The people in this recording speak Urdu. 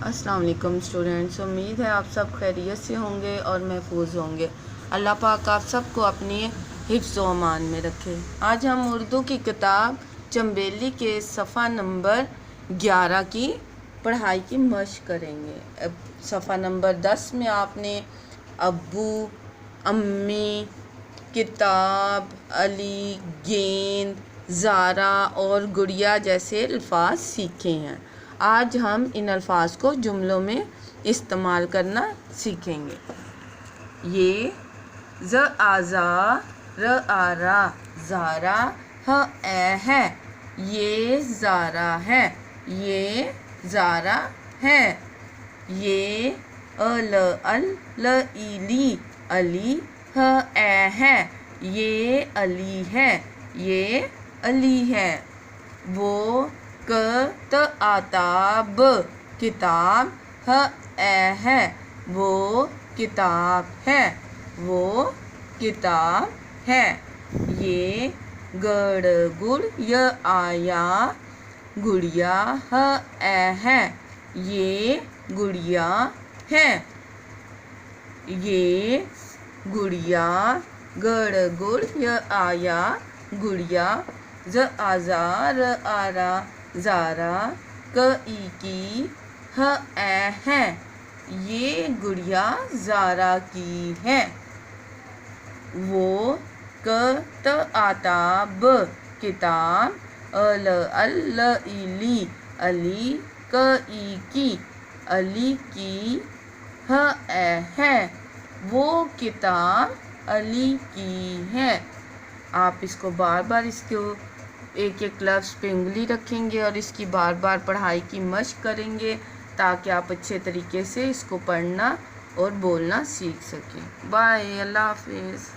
السلام علیکم اسٹوڈینٹس، امید ہے آپ سب خیریت سے ہوں گے اور محفوظ ہوں گے۔ اللہ پاک آپ سب کو اپنی حفظ و امان میں رکھے۔ آج ہم اردو کی کتاب چنبیلی کے صفحہ نمبر 11 کی پڑھائی کی مشق کریں گے۔ صفحہ نمبر 10 میں آپ نے ابو، امی، کتاب، علی، گیند، زارا اور گڑیا جیسے الفاظ سیکھے ہیں۔ آج ہم ان الفاظ کو جملوں میں استعمال کرنا سیکھیں گے۔ یہ ز آزا ر آرا زارا ہ اے ہے، یہ زارا ہے، یہ زارا ہے۔ یہ ال ال ل لی علی ہ اے ہے، یہ علی ہے، یہ علی ہے۔ وہ ک ت آتا ب کتاب ہ اے ہے، وہ کتاب ہے، وہ کتاب ہے۔ یہ گڑ گڑ ی آیا گڑیا ہ اے ہے، یہ گڑیا ہے۔ یہ گڑیا گڑ گڑ ی آیا گڑیا ز آزا ر آرا زارا ک ای کی ہ اے ہے، یہ گڑیا زارا کی ہے۔ وہ ک ت آتا ب کتاب ال ال ل لی علی ک ای کی علی کی ہ اے ہے، وہ کتاب علی کی ہے۔ آپ اس کو بار بار اس کو ایک ایک لفظ پہ انگلی رکھیں گے اور اس کی بار بار پڑھائی کی مشق کریں گے تاکہ آپ اچھے طریقے سے اس کو پڑھنا اور بولنا سیکھ سکیں۔ بائے، اللہ حافظ۔